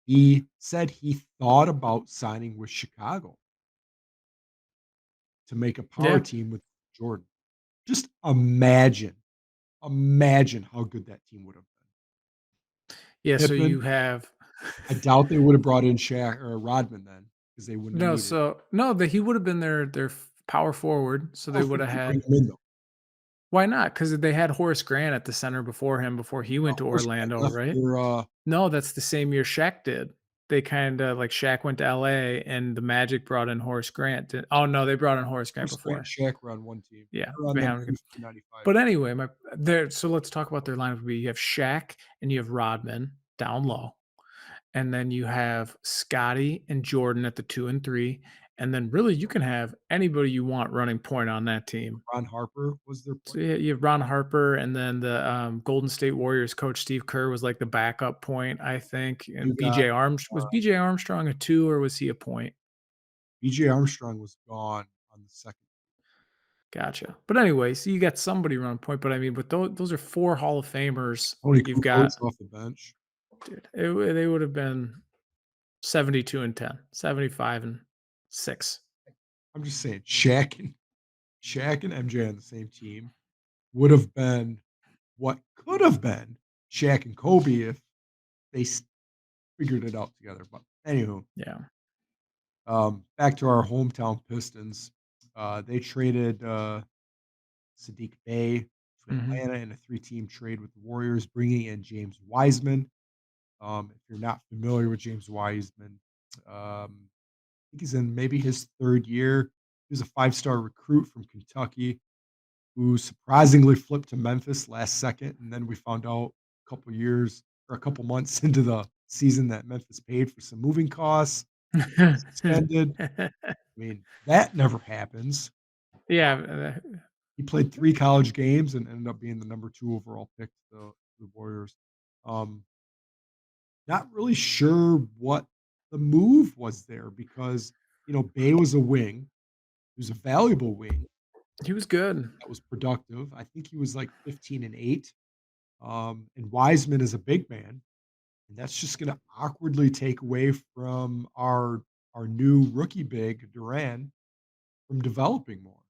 B: he said he thought about signing with Chicago to make a power
A: Yeah.
B: team with Jordan. Just imagine how good that team would have
A: Yeah.
B: been.
A: So
B: Pippen,
A: you have
B: I doubt they would have brought in Shaq or Rodman then because they wouldn't have
A: no,
B: needed.
A: so no, that he would have been their power forward. So
B: I
A: they
B: don't
A: would
B: think
A: have
B: they bring
A: had.
B: him in though.
A: Why not? Because they had Horace Grant at the center before him, before he went to
B: Horse Grant
A: Orlando,
B: left
A: right?
B: for
A: No, that's the same year Shaq did. They kinda like Shaq went to LA and the Magic brought in Horace Grant. Oh, no, they brought in Horace Grant
B: Horse Grant and
A: before.
B: Shaq were on one team.
A: Yeah,
B: They're on
A: they
B: that
A: haven't.
B: 94, 95.
A: But anyway, so let's talk about their lineup. You have Shaq and you have Rodman down low, and then you have Scotty and Jordan at the 2 and 3, and then really you can have anybody you want running point on that team.
B: Ron Harper was their
A: So
B: point.
A: you have Ron Harper, and then the Golden State Warriors coach Steve Kerr was like the backup point, I think.
B: You
A: And
B: got
A: BJ Armstrong a two or was he a point?
B: BJ Armstrong was gone on the second.
A: Gotcha. But anyway, so you got somebody running point, but I mean, but those are four Hall of Famers.
B: Tony
A: You've
B: Kukoc
A: got,
B: off the bench.
A: dude, they would have been 72 and 10, 75 and 6.
B: I'm just saying, Shaq and MJ on the same team would have been what could have been Shaq and Kobe if they figured it out together. But anywho,
A: Yeah.
B: back to our hometown Pistons. They traded Sadiq Bey to
A: Hmm.
B: Atlanta in a three-team trade with the Warriors, bringing in James Wiseman. If you're not familiar with James Wiseman, I think he's in maybe his third year. He was a five-star recruit from Kentucky who surprisingly flipped to Memphis last second, and then we found out a couple years or a couple months into the season that Memphis paid for some moving costs, suspended. I mean, that never happens.
A: Yeah.
B: He played 3 college games and ended up being the number 2 overall pick to the Warriors. Um, Not really sure what the move was there because, Bay was a wing. He was a valuable wing
A: He was good.
B: that was productive. I think he was like 15 and 8. And Wiseman is a big man, and that's just gonna awkwardly take away from our new rookie big, Duran, from developing more.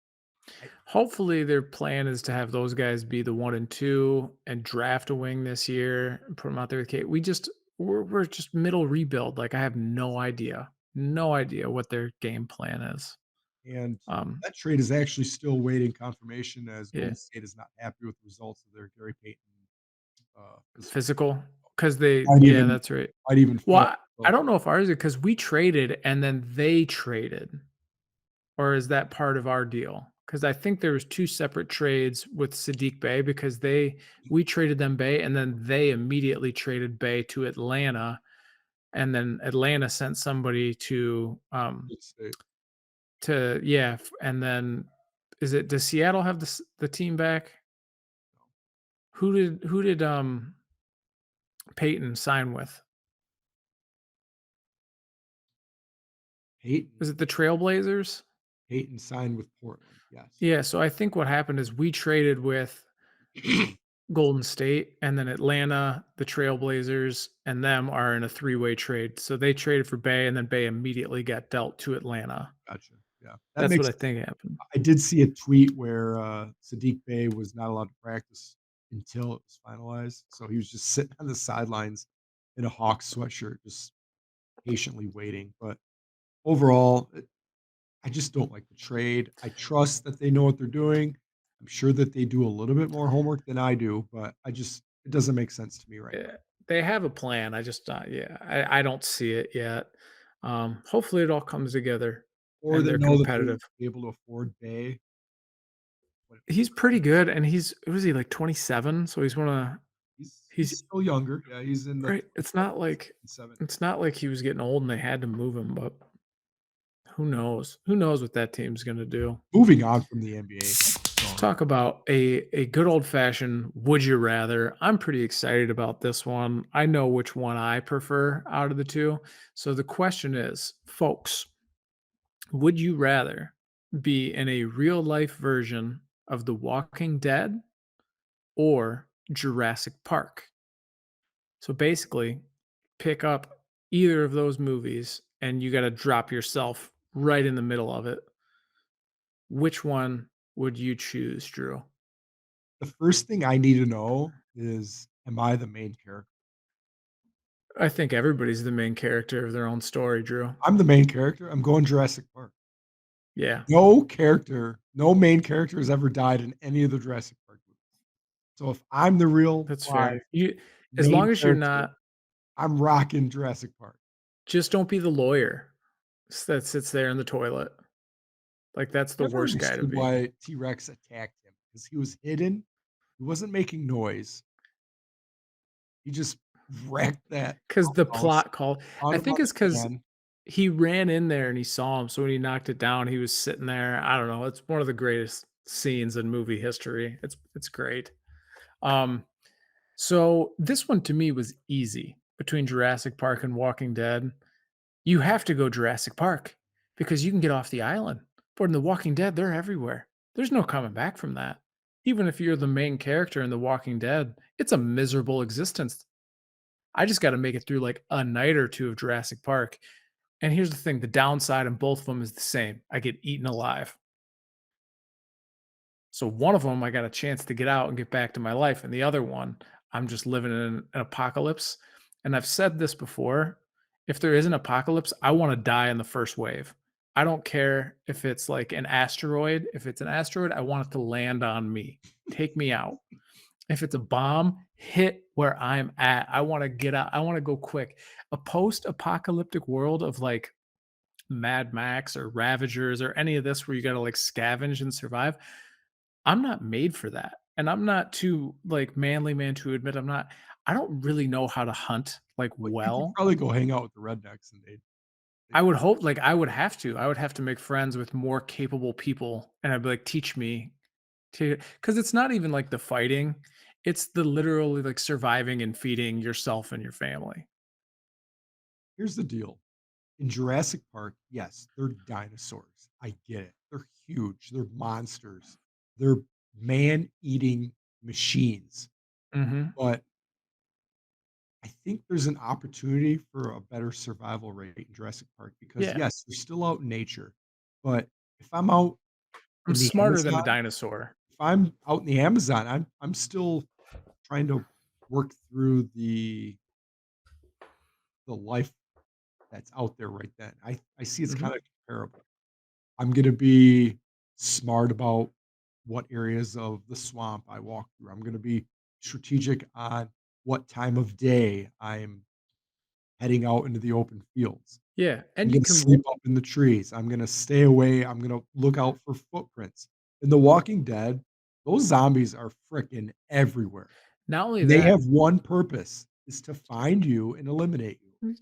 B: I
A: Hopefully, their plan is to have those guys be the 1 and 2 and draft a wing this year and put them out there with Kate. We're just middle rebuild. Like, I have no idea what their game plan is.
B: and
A: Um,
B: that trade is actually still waiting confirmation as
A: yeah,
B: Golden State is not happy with the results of their Gary Payton, physical.
A: physical because they
B: Might
A: yeah,
B: even
A: that's right.
B: might even
A: Well,
B: fail,
A: I
B: so
A: don't know if ours is because we traded and then they traded, or is that part of our deal? Because I think there was 2 separate trades with Sadiq Bey because we traded them Bey, and then they immediately traded Bey to Atlanta, and then Atlanta sent somebody
B: Golden State.
A: to yeah, and then does Seattle have the team back? Who did Peyton sign with? Was
B: Payton
A: it the Trailblazers?
B: Payton signed with Portland, yes.
A: Yeah, so I think what happened is we traded with Golden State, and then Atlanta, the Trailblazers, and them are in a three-way trade. So they traded for Bay, and then Bay immediately got dealt to Atlanta.
B: Gotcha, yeah, that
A: That's what
B: makes
A: I think happened.
B: I did see a tweet where, Sadiq Bey was not allowed to practice until it was finalized, so he was just sitting on the sidelines in a Hawks sweatshirt, just patiently waiting, but overall, I just don't like the trade. I trust that they know what they're doing. I'm sure that they do a little bit more homework than I do, but it doesn't make sense to me right now.
A: Yeah, they have a plan. I just, yeah, I don't see it yet. Hopefully, it all comes together
B: Or
A: and
B: they
A: they're
B: know that they
A: competitive.
B: won't be able to afford Bay.
A: He's pretty good, and he's was he like 27? So he's one of
B: He's
A: he's
B: still younger. Yeah, he's in the
A: right.
B: and 7.
A: It's not like he was getting old and they had to move him, but who knows? Who knows what that team's gonna do?
B: Moving on from the NBA, let's keep
A: Let's
B: going.
A: talk about a good old fashioned would you rather. I'm pretty excited about this one. I know which one I prefer out of the two. So the question is, folks, would you rather be in a real life version of The Walking Dead or Jurassic Park? So basically, pick up either of those movies and you got to drop yourself right in the middle of it. Which one would you choose, Drew?
B: The first thing I need to know is, am I the main character?
A: I think everybody's the main character of their own story, Drew.
B: I'm the main character. I'm going Jurassic Park.
A: Yeah,
B: No main character has ever died in any of the Jurassic Park movies. So if I'm the real
A: that's
B: live
A: fair. You as
B: main
A: long as you're
B: character,
A: not
B: I'm rocking Jurassic Park.
A: just don't be the lawyer that sits there in the toilet. Like that's the
B: Never
A: worst guy to
B: understood
A: be.
B: why T-Rex attacked him because he was hidden. He wasn't making noise. He just wrecked that
A: Because the
B: house,
A: plot call
B: found
A: I
B: him on
A: think it's
B: the
A: because
B: sand.
A: he ran in there and he saw him, so when he knocked it down, he was sitting there. I don't know, it's one of the greatest scenes in movie history. It's great. Um, so this one to me was easy between Jurassic Park and Walking Dead. You have to go Jurassic Park because you can get off the island. But in The Walking Dead, they're everywhere. There's no coming back from that. Even if you're the main character in The Walking Dead, it's a miserable existence. I just got to make it through like a night or two of Jurassic Park. And here's the thing, the downside in both of them is the same. I get eaten alive. So one of them, I got a chance to get out and get back to my life, and the other one, I'm just living in an apocalypse. And I've said this before, if there is an apocalypse, I want to die in the first wave. I don't care if it's like an asteroid. If it's an asteroid, I want it to land on me, take me out. If it's a bomb, hit where I'm at. I want to get out. I want to go quick. A post-apocalyptic world of like Mad Max or Ravagers or any of this where you got to like scavenge and survive. I'm not made for that. And I'm not too like manly man to admit I don't really know how to hunt like
B: But you could
A: well.
B: probably go hang out with the rednecks and they'd
A: I would hope like I would have to. I would have to make friends with more capable people and I'd be like, teach me to because it's not even like the fighting. It's the literally like surviving and feeding yourself and your family.
B: here's the deal. In Jurassic Park, yes, they're dinosaurs. I get it. They're huge. They're monsters. They're man-eating machines.
A: Mhm.
B: But I think there's an opportunity for a better survival rate in Jurassic Park because,
A: Yeah.
B: yes, they're still out in nature. But if I'm out
A: I'm
B: in the
A: smarter than a
B: Amazon
A: dinosaur.
B: if I'm out in the Amazon, I'm still trying to work through the life that's out there right then. I see it's
A: Mhm.
B: kinda comparable. I'm gonna be smart about what areas of the swamp I walk through. I'm gonna be strategic on what time of day I'm heading out into the open fields.
A: Yeah,
B: I'm
A: and you
B: gonna
A: can
B: sleep up in the trees. I'm gonna stay away. I'm gonna look out for footprints. In The Walking Dead, those zombies are fricking everywhere.
A: not only
B: And they
A: that.
B: have one purpose, is to find you and eliminate you.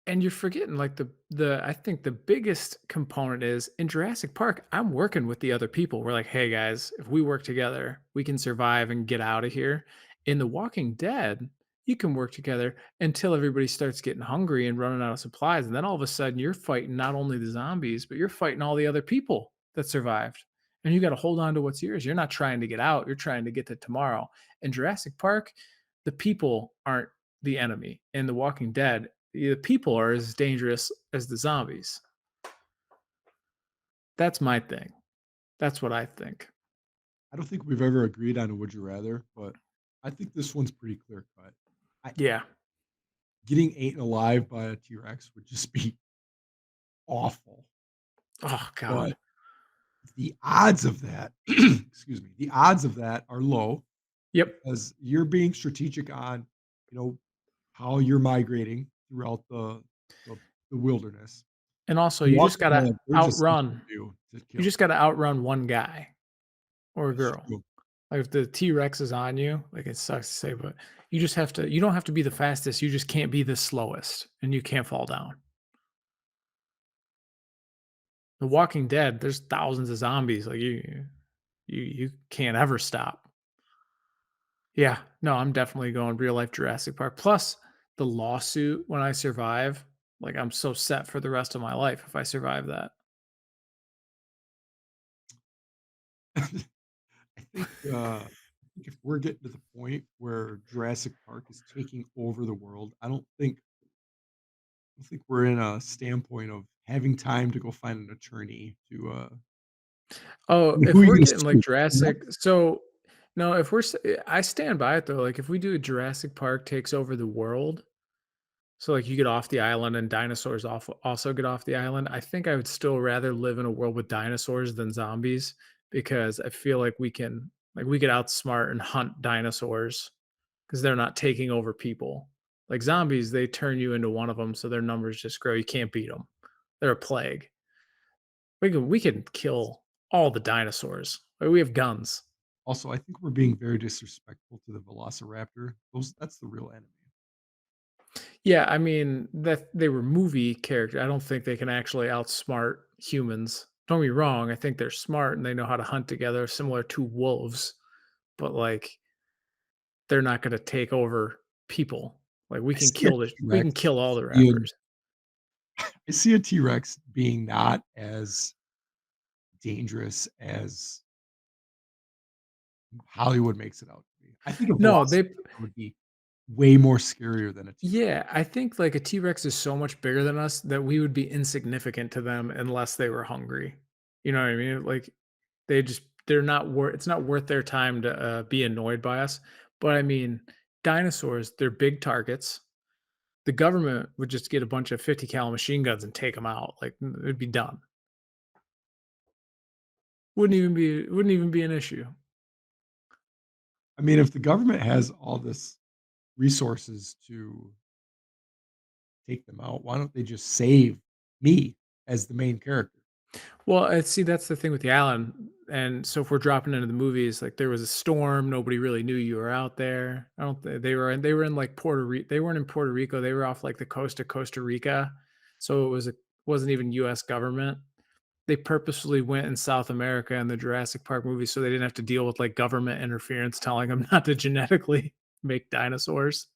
A: And you're forgetting like the I think the biggest component is in Jurassic Park, I'm working with the other people. We're like, "Hey guys, if we work together, we can survive and get out of here." In The Walking Dead, you can work together until everybody starts getting hungry and running out of supplies, and then all of a sudden you're fighting not only the zombies, but you're fighting all the other people that survived. And you got to hold on to what's yours. You're not trying to get out, you're trying to get to tomorrow. In Jurassic Park, the people aren't the enemy. In The Walking Dead, the people are as dangerous as the zombies. That's my thing. That's what I think.
B: I don't think we've ever agreed on a would you rather, but I think this one's pretty clear cut. I
A: Yeah.
B: Getting eaten alive by a T-Rex would just be awful,
A: Oh God.
B: but the odds of that excuse me, the odds of that are low
A: Yep.
B: because you're being strategic on, you know, how you're migrating throughout the the wilderness.
A: And also,
B: The
A: you just
B: Walking
A: gotta
B: Dead, they're just seeking
A: outrun.
B: you to
A: You
B: kill.
A: just gotta outrun one guy or a
B: That's
A: girl.
B: true.
A: Like if the T Rex is on you, like it sucks to say, but you just have to. You don't have to be the fastest. You just can't be the slowest, and you can't fall down. The Walking Dead, there's thousands of zombies. Like you can't ever stop. Yeah, no, I'm definitely going real life Jurassic Park. Plus, the lawsuit when I survive, like I'm so set for the rest of my life if I survive that.
B: I think if we're getting to the point where Jurassic Park is taking over the world, I don't think we're in a standpoint of having time to go find an attorney to,
A: Oh,
B: who
A: if
B: are you
A: we're
B: gonna
A: getting like
B: sue?
A: Jurassic, so no, if I stand by it though. Like if we do a Jurassic Park takes over the world, so like you get off the island and dinosaurs also get off the island. I think I would still rather live in a world with dinosaurs than zombies because I feel like we could outsmart and hunt dinosaurs because they're not taking over people. Like zombies, they turn you into one of them, so their numbers just grow. You can't beat them. They're a plague. We can kill all the dinosaurs. Like, we have guns.
B: Also, I think we're being very disrespectful to the velociraptor. That's the real enemy.
A: Yeah, I mean that they were movie characters. I don't think they can actually outsmart humans. Don't get me wrong. I think they're smart and they know how to hunt together, similar to wolves. But like, they're not going to take over people. Like
B: I see a
A: we can
B: T-Rex
A: kill all the
B: being
A: raptors.
B: I see a T-Rex being not as dangerous as Hollywood makes it out to be. I think a
A: No, they
B: velociraptor would be way more scarier than a T-Rex.
A: Yeah, I think like a T-Rex is so much bigger than us that we would be insignificant to them unless they were hungry. You know what I mean? Like they're not worth it's not worth their time to be annoyed by us. But I mean, dinosaurs, they're big targets. The government would just get a bunch of 50 cal machine guns and take them out. Like it'd be done. Wouldn't even be an issue.
B: I mean, if the government has all this resources to take them out, why don't they just save me as the main character?
A: Well, see, that's the thing with the island. And so if we're dropping into the movies, like there was a storm, nobody really knew you were out there. I don't they were in like Puerto Rico. They weren't in Puerto Rico. They were off like the coast of Costa Rica. So wasn't even US government. They purposefully went in South America in the Jurassic Park movie so they didn't have to deal with like government interference telling them not to genetically make dinosaurs.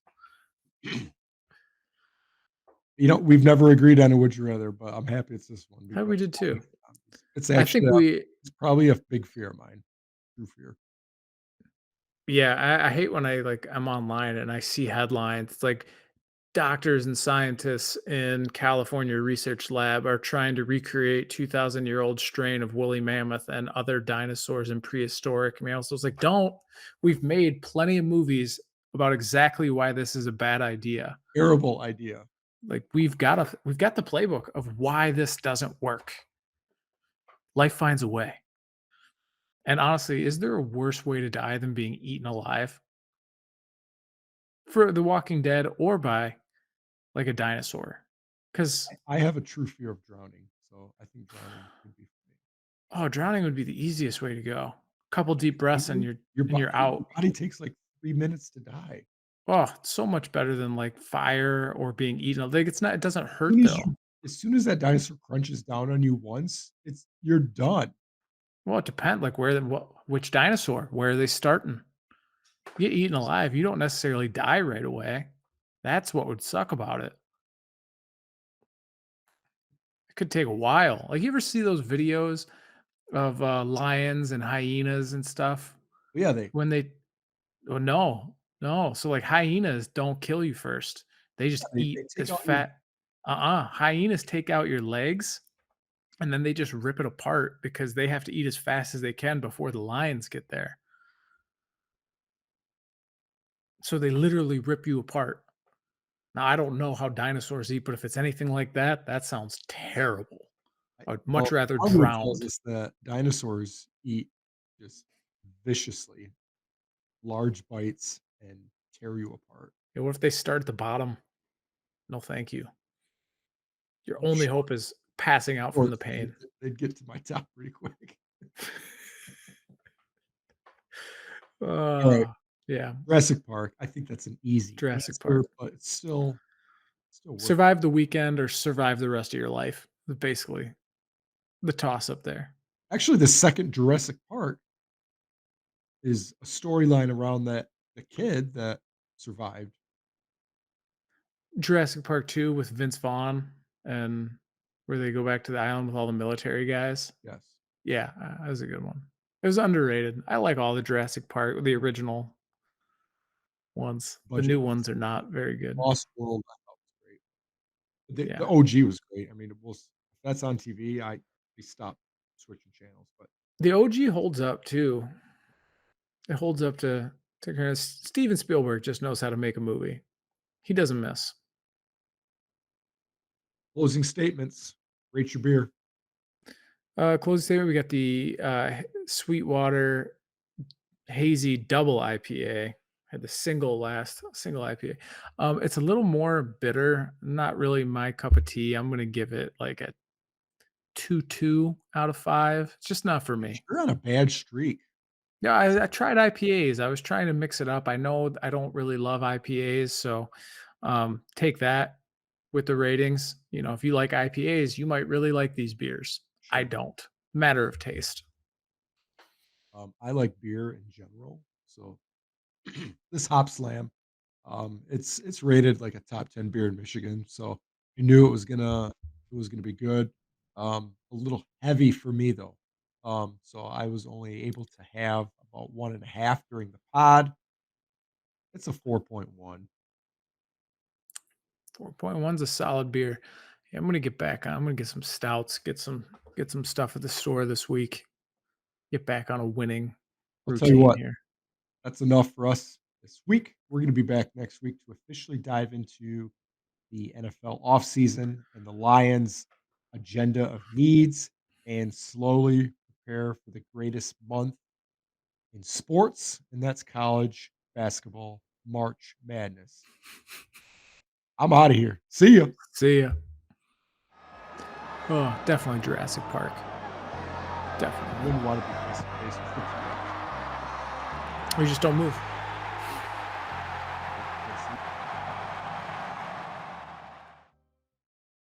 B: We've never agreed on a would you rather, but I'm happy it's this one
A: How we
B: because
A: did too.
B: it's
A: I think
B: actually,
A: we
B: it's probably a big fear of mine, true fear.
A: Yeah, I hate when I'm online and I see headlines. It's like doctors and scientists in California research lab are trying to recreate 2,000-year-old strain of woolly mammoth and other dinosaurs in prehistoric mammals. So it's like, don't. We've made plenty of movies about exactly why this is a bad idea.
B: Terrible idea.
A: Like we've got the playbook of why this doesn't work. Life finds a way. And honestly, is there a worse way to die than being eaten alive for The Walking Dead or by like a dinosaur? Because
B: I have a true fear of drowning, so I think drowning would be for me.
A: oh, drowning would be the easiest way to go. Couple deep
B: Because
A: breaths and
B: drowning,
A: you're
B: I think
A: out.
B: your body takes, like, 3 minutes to die.
A: Oh, it's so much better than like fire or being eaten. Like it's not. It doesn't
B: Soon
A: hurt
B: as
A: though.
B: you as soon as that dinosaur crunches down on you once, you're done.
A: Well, it depends. Like which dinosaur? Where are they starting? You get eaten alive. You don't necessarily die right away. That's what would suck about it. It could take a while. Like you ever see those videos of lions and hyenas and stuff
B: But yeah, they
A: when they oh no. So like hyenas don't kill you first. They just
B: they
A: eat
B: take
A: as
B: out your
A: fat. Hyenas take out your legs and then they just rip it apart because they have to eat as fast as they can before the lions get there. So they literally rip you apart. Now I don't know how dinosaurs eat, but if it's anything like that, that sounds terrible. I would much
B: well,
A: rather
B: Talmud tells
A: drowned.
B: us that dinosaurs eat just viciously, large bites, and tear you apart.
A: Yeah, what if they start at the bottom? No, thank you. Your
B: I'm
A: only
B: sure
A: hope is passing out from the pain.
B: they'd get to my top pretty quick. Alright,
A: Uh, yeah,
B: Jurassic Park, I think that's an easy
A: Jurassic
B: answer,
A: Park.
B: but it's still worth it.
A: Survive the weekend or survive the rest of your life. Basically, the toss up there.
B: Actually, the second Jurassic Park is a storyline around the kid that survived.
A: Jurassic Park 2 with Vince Vaughn and where they go back to the island with all the military guys.
B: Yes.
A: Yeah, that was a good one. It was underrated. I like all the Jurassic Park, the original ones. The
B: Budget
A: new
B: was
A: ones are not very good.
B: Lost World, I thought was great. The
A: Yeah.
B: OG was great. I mean, if that's on TV, we stopped switching channels, but
A: The OG holds up too. It holds up to kind of Steven Spielberg just knows how to make a movie. He doesn't miss.
B: closing statements, rate your beer.
A: Closing statement, we got the Sweetwater Hazy Double IPA. Had the single IPA. It's a little more bitter. Not really my cup of tea. I'm gonna give it like a 2 out of 5. It's just not for me.
B: You're on a bad streak.
A: Yeah, I tried IPAs. I was trying to mix it up. I know I don't really love IPAs, so take that with the ratings. You know, if you like IPAs, you might really like these beers. I
B: Sure.
A: don't. Matter of taste.
B: I like beer in general, so this Hop Slam, it's rated like a top 10 beer in Michigan, so I knew it was gonna be good. A little heavy for me though. So I was only able to have about 1.5 during the pod. It's a 4.1.
A: 4.1's a solid beer. Yeah, I'm gonna get back on. I'm gonna get some stouts, get some stuff at the store this week. Get back on a winning
B: I'll tell you
A: routine
B: what,
A: here.
B: that's enough for us this week. We're gonna be back next week to officially dive into the NFL offseason and the Lions' agenda of needs and slowly prepare for the greatest month in sports, and that's college basketball March Madness. I'm out of here. See ya.
A: See ya. Oh, definitely Jurassic Park.
B: I
A: Definitely.
B: wouldn't want to be face to face with the T-Rex.
A: We just don't move.